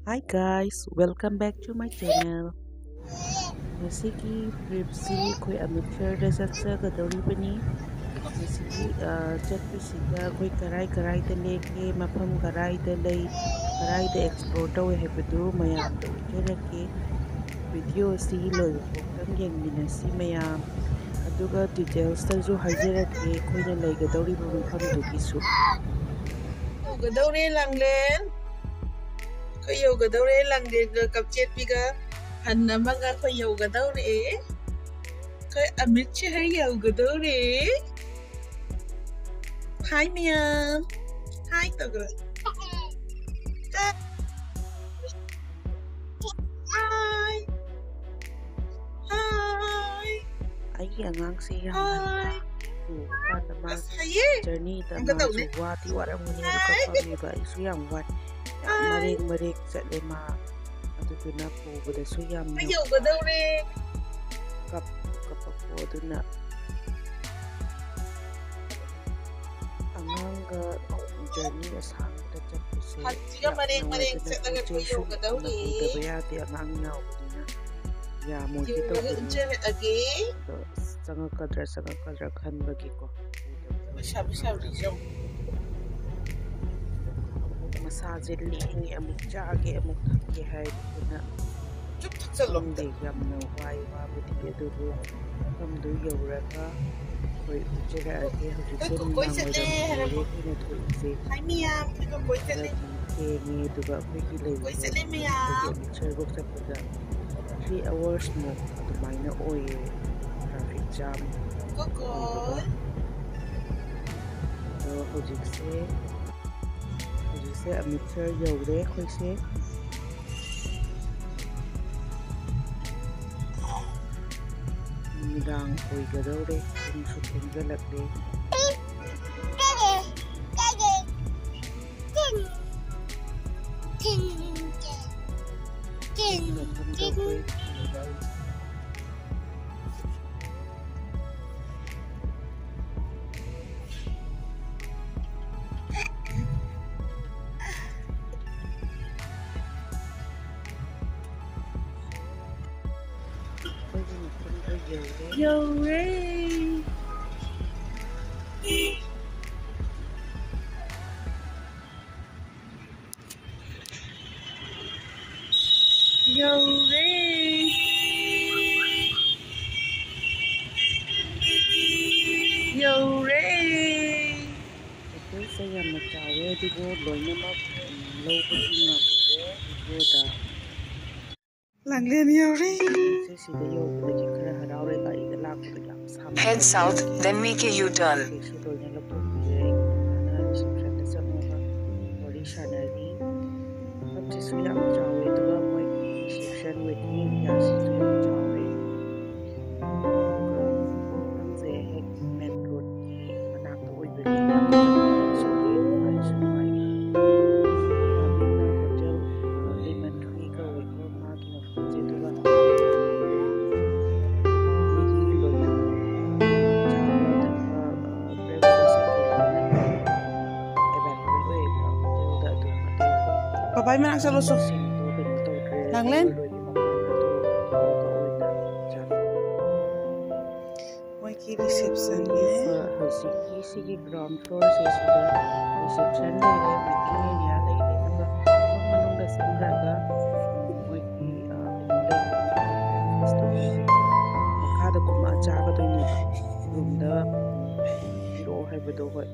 Hi guys, welcome back to my channel. Ngasigi tripsi koi Amritsar da chakchagadoribani. Ngasigi chatpasida koi karai da leke mafam karai da lay karai da explore tawe haibadu mayam da ujharake. Video si loy poktang yengminasi mayam. Aduga details tazu haijarake koina laigadoribu mafamdugisu. Yogadore langlen. Ko yogadore langlen ga kapchet biga hanna maga ko yogadore. Ko Amritsar yogadore. Hi Mia. Hi Togo. Hi. Hi. Ay angang siya. Hi. Pada mas journey da mas wati warang muni ka pami ba isu yang wat marik sa lema adu na po bada su yam no Yogadore. kap po duna angang ga journey asang da chapu se Hatiga marik sa taga ko yogadore. da bayati angang nyaw duna ya mo kito Yogadore again. sanga kadra khan bagi ko Masyado rizong. massage lingi amuk jage amuk thaki hai na Chuk thak sa lom de yam no wai wa budi du kam du yuraka koi ujera ke hu se ni ma mo da ni thu se Hi Mia, ko koi sele. ke ni du ba ko ki le Koi sele Mia. chai bok sa puja 3 hours mo adu mai na oi traffic jam Koko. hojik se Amritsar yore khoi se midang oi gadore in shooting galak de Yore. Yore. Yore. Ito sa yam na chawe digo loy na ma low ko na digo da Langlen yore. se sida yo ko ji khara haraure ga ida lak ko yam sam Head south, then make a U-turn. se loy na lapto ye na reception da sa no ga bori shanari ab ji su yam chawe to ga moi reception waiting area si su yam chawe se hek main road ki anak to oi beli so ai su mai hotel Lemone ka oi ko ma ki no je to ga Papay man ang sa lusok. Langlen? May ki reception niya. Hosiki sige ground floor sa sida reception lele meeting area lele diba manung da simraga moi ki makada kuma achaga to ni room da ro hai bedo hoi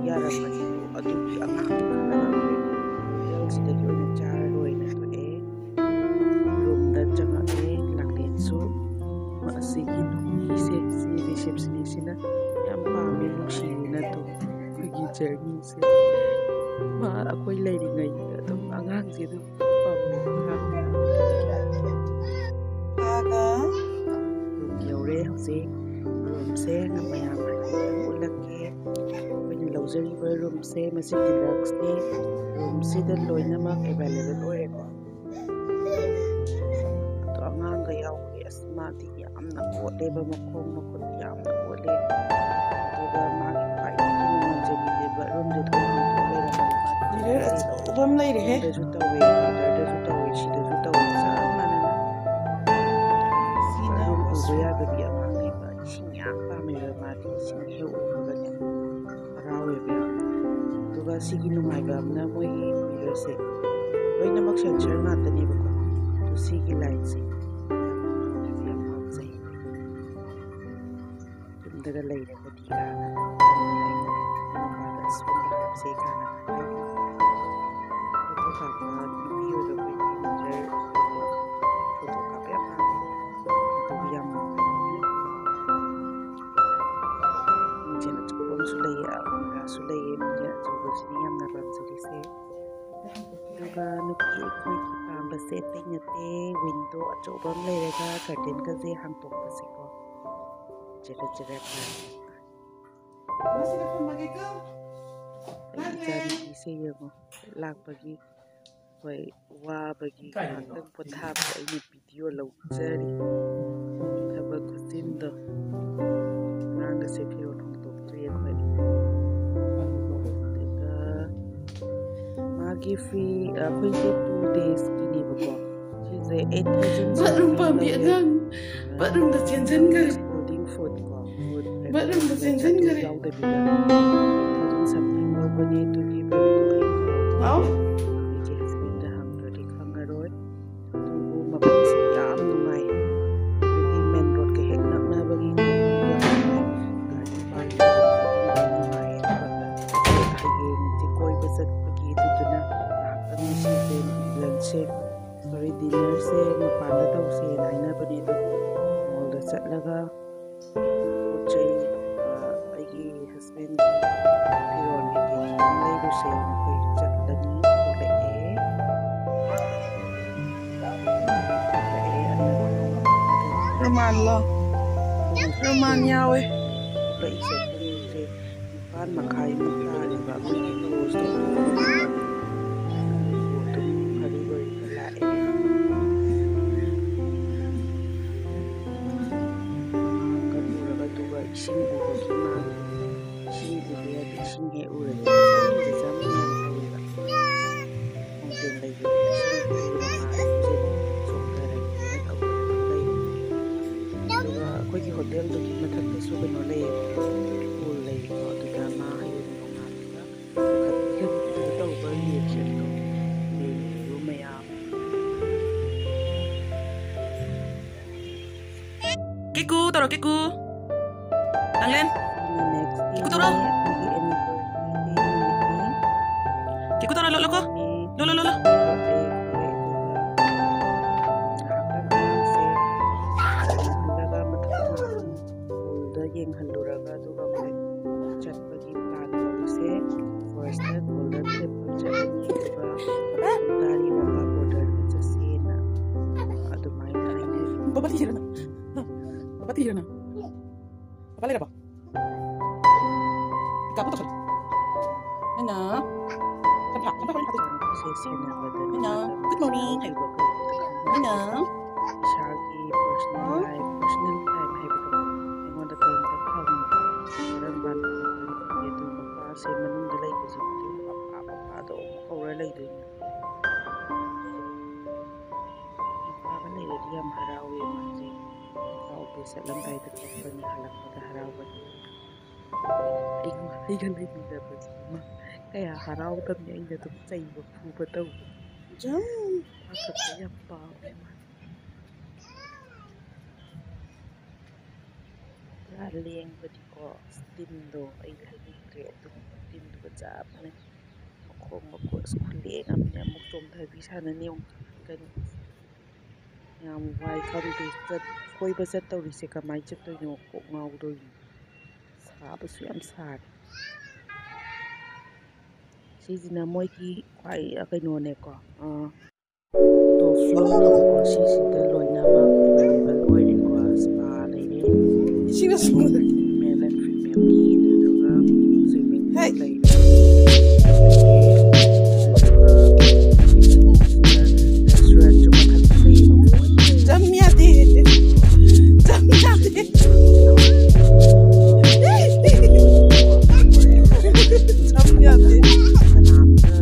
yara mani adu ki anga hotel sida yo na char roi na to room da changa laklen so ma sige no se reception sina yam pami nuksina to kugi journey se ma akoi leiringai adum angang se du pami Wagah. room yore hose room se namayam ulake when luxury room se masi deluxe ne room se da loina mak available ore ko to angang ga yaw ki asma ti yamna ko leba makhong makot yamna ko le to ga mak kai ki no je bi le ba room de to le ra ꯑꯆꯧꯕ ꯑꯃ ꯂꯩꯔꯦꯍꯦ. ꯁꯤꯗꯁꯨ ꯇꯧꯋꯦ, ꯀꯥꯎꯟꯇꯔꯗꯁꯨ ꯇꯧꯋꯦ, ꯁꯤꯗꯁꯨ ꯇꯧꯋꯦ, ꯆꯞ ꯃꯥꯟꯅꯅ. ꯑꯗꯨꯝ ꯎꯕ ꯌꯥꯗꯕꯤ ꯑꯉꯥꯡꯅꯦꯕ. ꯏꯁꯤꯡ ꯌꯥꯝ ꯄꯥꯝꯃꯦꯕ ꯃꯥꯗꯤ. ꯏꯁꯤꯡ ꯍꯦꯛ ꯎꯕꯒꯅꯦ ꯍꯔꯥꯎꯋꯦꯕ ꯌꯥꯝꯅ. ꯑꯗꯨꯒ ꯁꯤꯒꯤ ꯅꯨꯡꯉꯥꯏꯕ ꯑꯃꯅ ꯃꯣꯏꯒꯤ ꯃꯤꯔꯔꯁꯦ ꯂꯣꯏꯅꯃꯛ ꯁꯦꯟꯁꯔ ꯉꯥꯛꯇꯅꯦꯕꯀꯣ. ꯑꯗꯨ ꯁꯤꯒꯤ ꯂꯥꯏꯠꯁꯦ ꯌꯥꯝ ꯄꯥꯝꯖꯩ. ꯌꯨꯝꯗꯒ ꯂꯩꯔꯒꯗꯤ ꯀꯥꯅ ꯅꯨꯄꯥꯗ ꯑꯁꯤꯒꯨꯝꯕ ꯍꯥꯞꯁꯦ ꯀꯥꯅ ꯍꯥꯏꯕ. ꯐꯣꯇꯣ ꯀꯥꯞꯄ ꯅꯨꯄꯤ ꯑꯣꯏꯕ ꯑꯩꯈꯣꯏꯗꯤ ꯃꯤꯔꯔ ꯐꯣꯇꯣ ꯀꯥꯞꯄ ꯌꯥꯝ ꯄꯥꯝꯃꯦ. ꯑꯗꯨꯒ ꯌꯥꯝ ꯅꯨꯡꯉꯥꯏ. ꯃꯤꯡꯁꯦꯟ ꯑꯆꯧꯕ ꯑꯃꯁꯨ ꯂꯩꯌꯦ, ꯑꯜꯃꯤꯔꯥꯁꯨ ꯂꯩꯌꯦ. ꯃꯤꯡꯁꯦꯟ ꯑꯆꯧꯕꯁꯤꯅꯤ ꯌꯥꯝꯅ ꯄꯥꯝꯖꯔꯤꯁꯦ. ꯑꯗꯨꯒ ꯅꯨꯄꯤ ꯑꯩꯈꯣꯏꯒꯤ ꯄꯥꯝꯕꯁꯦ ꯑꯇꯩ ꯅꯠꯇꯦ, ꯋꯤꯟꯗꯣ ꯑꯆꯧꯕ ꯑꯃ ꯂꯩꯔꯒ ꯀꯔꯇꯦꯟꯒꯁꯦ ꯍꯥꯡꯇꯣꯛꯄꯁꯦꯀꯣ. ꯖꯔ ꯖꯔ ꯑꯩ ꯏꯆꯥꯅꯨꯄꯤꯁꯦ ꯌꯦꯡꯉꯣ ꯂꯥꯛꯄꯒꯤ ꯍꯣꯏ ꯋꯥꯕꯒꯤ ꯉꯥꯏꯍꯥꯛꯇꯪ ꯄꯣꯊꯥꯕꯗ ꯑꯩꯅ ꯚꯤꯗꯤꯑꯣ ꯂꯧꯖꯔꯤ. ꯊꯕꯛ ꯈꯨꯆꯤꯟꯗꯣ. ꯑꯉꯥꯡꯒꯁꯦ ꯐꯤꯔꯣꯜ ꯍꯣꯡꯗꯣꯛꯇ꯭ꯔꯤ ꯑꯩꯈꯣꯏ. ꯑꯗꯨꯒ ꯃꯥꯒꯤ ꯑꯩꯈꯣꯏꯁꯦ 2 daysꯀꯤꯅꯦꯕꯀꯣ. ꯁꯤꯁꯦ 8,000 ꯕꯠꯔꯨꯝꯗ ꯆꯦꯟꯁꯤꯟꯈ꯭ꯔꯦ. ꯏꯟꯀ꯭ꯂꯨꯗꯤꯡ ꯐꯨꯗ ꯀꯣ. ꯕꯠꯔꯨꯝꯗ ꯆꯦꯟꯁꯤꯟꯈ꯭ꯔꯦ. ꯌꯥꯎꯗꯕꯤꯗ 8,000 something ꯂꯧꯕꯅꯦ. ꯑꯗꯨꯒꯤ ꯕꯤꯜꯗꯣ ꯑꯩ ꯑꯩꯒꯤ ꯍꯁꯕꯦꯟꯗ ꯍꯪꯗ꯭ꯔꯗꯤ ꯈꯪꯉꯔꯣꯏ. ꯑꯗꯨꯕꯨ ꯃꯐꯝꯁꯤ ꯌꯥꯝ ꯅꯨꯡꯉꯥꯏ. ꯑꯩꯈꯣꯏꯒꯤ ꯃꯦꯟ ꯔꯣꯗꯀ ꯍꯦꯛ ꯅꯛꯅꯕꯒꯤ ꯌꯥꯝ ꯅꯨꯡꯉꯥꯏ. ꯒꯥꯔꯤ ꯄꯥꯔꯛ ꯇꯧꯕ ꯅꯨꯡꯉꯥꯏ. ꯑꯗꯨꯒ ꯍꯌꯦꯡꯁꯦ ꯀꯣꯏꯕ ꯆꯠꯄꯒꯤ ꯑꯗꯨꯗꯨꯅ ꯉꯥꯏꯍꯥꯛꯇꯪ ꯉꯁꯤꯁꯦ ꯗꯤꯅꯔꯁꯦ ꯃꯄꯥꯟꯗ ꯇꯧꯁꯦꯅ ꯍꯥꯏꯅꯕꯅꯦ. ꯑꯗꯣ ꯃꯣꯜꯗ ꯆꯠꯂꯒ ꯄꯣꯠ ꯆꯩ ꯑꯩꯒꯤ ꯍꯁꯕꯦꯟꯒꯤ ꯐꯤꯔꯣꯜ ꯀꯩꯀꯩ ꯈꯤꯇꯪ ꯂꯩꯔꯨꯁꯦꯅ ꯑꯩꯈꯣꯏ ꯆꯠꯂꯅꯤ. ꯊꯣꯛꯂꯛꯑꯦ. ꯔꯣꯃꯥꯟꯂꯣ? ꯔꯣꯃꯥꯟ ꯌꯥꯎꯋꯦ. ꯊꯣꯛꯂꯛꯏꯁꯦ ꯄꯨꯡꯁꯦ 9:30ꯃꯨꯛ ꯇꯥꯔꯦꯕ. ꯑꯩꯈꯣꯏꯒꯤ ꯀ꯭ꯂꯣꯖ ꯇꯧꯕꯗꯣ. ꯑꯗꯨꯝ ꯍꯔꯤ ꯕꯔꯤꯗ ꯂꯥꯛꯑꯦ. ꯀꯠꯂꯨꯔꯒ ꯑꯗꯨꯒ ꯏꯁꯤꯡ ꯎꯕꯒꯤ ꯃꯥꯒꯤ ꯏꯁꯤꯡ ꯎꯕ ꯌꯥꯗꯦ. ꯏꯁꯤꯡ ꯍꯦꯛ ꯎꯔꯗꯤ ꯖꯝ ꯌꯥꯝ ꯇꯧꯋꯦꯕ. ꯃꯥꯎꯟꯇꯦꯟ ꯂꯩꯕꯒꯤ ꯏꯁꯤꯡ ꯎꯔ ꯃꯥ ꯏꯔꯨꯖꯅꯤꯡꯉꯦ, ꯆꯣꯡꯊꯔꯒꯦꯅ ꯇꯧꯕꯗ ꯑꯗꯨꯝ ꯂꯩꯔꯦ. ꯑꯗꯨꯒ ꯑꯩꯈꯣꯏꯒꯤ ꯍꯣꯇꯦꯜꯗꯨꯒꯤ ꯃꯊꯛꯇꯁꯨ ꯀꯩꯅꯣ ꯂꯩꯌꯦꯕꯀꯣ, ꯄꯨꯜ ꯂꯩꯌꯦꯀꯣ. ꯑꯗꯨꯗ ꯃꯥ ꯍꯌꯦꯡ ꯅꯣꯡꯉꯥꯜꯂꯒ ꯄꯨꯈꯠꯄꯤꯒꯅꯤ. ꯑꯗꯨꯗ ꯇꯧꯕ ꯔꯤꯑꯦꯛꯁꯟꯗꯣ ꯌꯦꯡꯕꯤꯌꯨ ꯃꯌꯥꯝ. Kiku, taro Kiku. Langlen. Kiku taro. Kiku taro lolo ko. Lolo. ꯌꯦꯡꯍꯜꯂꯨꯔꯒ ꯑꯗꯨꯒ ꯑꯩꯈꯣꯏ ꯆꯠꯄꯒꯤ ꯄ꯭ꯂꯥꯟ ꯇꯧꯕꯁꯦ ꯐꯥꯔꯁꯇ ꯒꯣꯜꯗꯟ ꯇꯦꯝꯄꯜ ꯆꯠꯂꯅꯤ. ꯑꯗꯨꯒ ꯑꯟꯇꯥꯔꯤ ꯋꯥꯒꯥ ꯕꯣꯔꯗꯔꯗ ꯆꯠꯁꯦꯅ ꯑꯗꯨꯃꯥꯏꯅ ꯍꯥꯏꯅꯔꯤ. Papa tirana. Papa lera ba? Kapu to. Nana. Sampai Nana. Good morning. Nana. Shagi personal life, personal time haibado. Aingonda kainta khangda. Maram ban yedu mapase manungda leibasi papa do kaura leidoini. Papaga leiradi yam harawe mase. Kaupe salamdaida kapani halakpada harawbani. Aiga leibidabasi ma kaya harawdamni aina dum chaiba phuba tawba. Jam. Akata yam paame ma. Lengꯕꯗꯤꯀꯣ ꯇꯤꯟꯗꯣ ꯑꯩ ꯍꯥꯏꯅꯤꯡꯗ꯭ꯔꯦ. ꯑꯗꯨꯝ ꯇꯤꯟꯗꯨꯒ ꯆꯞ ꯃꯥꯟꯅꯩ. ꯃꯈꯣꯡ ꯃꯈꯨꯠ ꯈꯨꯂꯦꯡ ꯑꯃꯅꯦ. ꯑꯃꯨꯛ ꯆꯣꯡꯊꯕꯤ ꯁꯥꯟꯅꯅꯤ, ꯑꯃꯨꯛ ꯆꯠꯀꯅꯤ. ꯌꯥꯝ ꯋꯥꯏ ꯈꯪꯗꯦ. ꯀꯣꯏꯕ ꯆꯠꯇꯧꯔꯤꯁꯦ ꯀꯃꯥꯏꯅ ꯆꯠꯇꯣꯏꯅꯣ? ꯀꯣꯛ ꯉꯥꯎꯗꯣꯏꯅꯤ. ꯁꯥꯕꯁꯨ ꯌꯥꯝ ꯁꯥꯔꯦ. ꯁꯤꯁꯤꯅ ꯃꯣꯏꯒꯤ ꯈ꯭ꯋꯥꯏ ꯀꯩꯅꯣꯅꯦꯀꯣ. ꯇꯣꯞ ꯐ꯭ꯂꯣꯔꯅꯦꯕꯀꯣ. ꯁꯤꯁꯤꯗ ꯂꯣꯏꯅꯃꯛ ꯑꯦꯕꯥꯏꯂꯦꯕꯜ ꯑꯣꯏꯔꯦꯀꯣ. ꯁ꯭ꯄꯥ ꯂꯩꯔꯦ. ꯃꯦꯜ ꯑꯦꯟ ꯐꯤꯃꯦꯜꯒꯤ. ꯑꯗꯨꯒ ꯁ꯭ꯋꯤꯃꯤꯡ ꯄꯨꯜ ꯂꯩꯔꯦ. ꯔꯦꯁꯇꯨꯔꯦꯟꯁꯨ ꯃꯊꯛꯇ ꯂꯩꯌꯦꯕꯀꯣ. Jam yate. Jam yate. Jam yate. ꯀꯅꯥꯝꯇ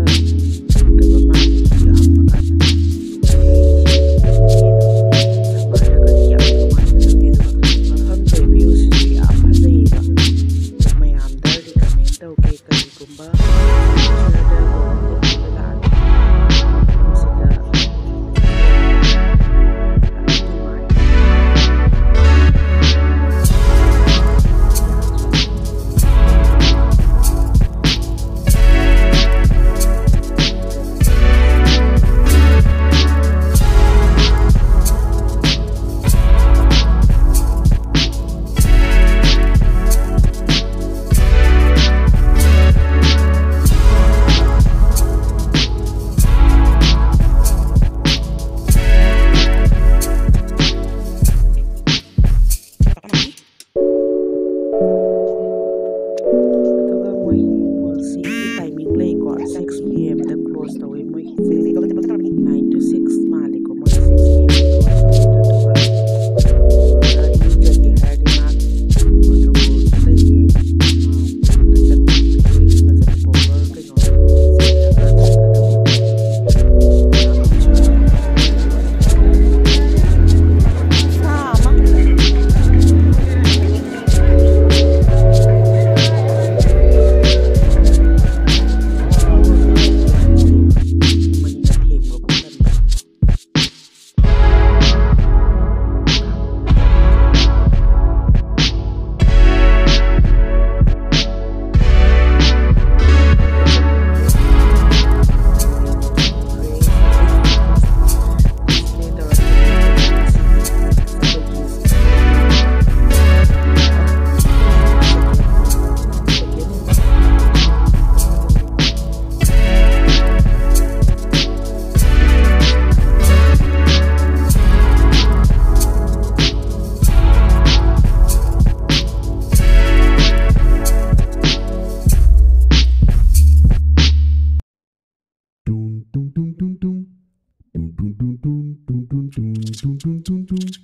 Pakistan yꯧꯗꯧꯔꯦ.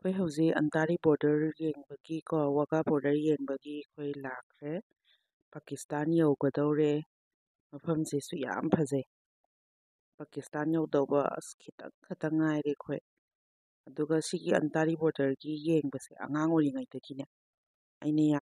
ꯑꯩꯈꯣꯏ ꯍꯧꯖꯤꯛ ꯑꯟꯇꯥꯔꯤ ꯕꯣꯔꯗꯔ ꯌꯦꯡꯕꯒꯤꯀꯣ ꯋꯥꯒꯥ ꯕꯣꯔꯗꯔ ꯌꯦꯡꯕꯒꯤ ꯑꯩꯈꯣꯏ ꯂꯥꯛꯈ꯭ꯔꯦ ꯄꯥꯀꯤꯁꯇꯥꯟ ꯌꯧꯒꯗꯧꯔꯦ ꯃꯐꯝꯁꯤꯁꯨ ꯌꯥꯝ ꯐꯖꯩ ꯄꯥꯀꯤꯁꯇꯥꯟ ꯌꯧꯗꯧꯕ ꯑꯁ ꯈꯤꯇꯪ ꯈꯛꯇꯪ ꯉꯥꯏꯔꯦ ꯑꯩꯈꯣꯏ ꯑꯗꯨꯒ ꯁꯤꯒꯤ ꯑꯟꯇꯥꯔꯤ ꯕꯣꯔꯗꯔꯒꯤ ꯌꯦꯡꯕꯁꯦ ꯑꯉꯥꯡ ꯑꯣꯏꯔꯤꯉꯩꯗꯒꯤꯅꯦ ꯑꯩꯅ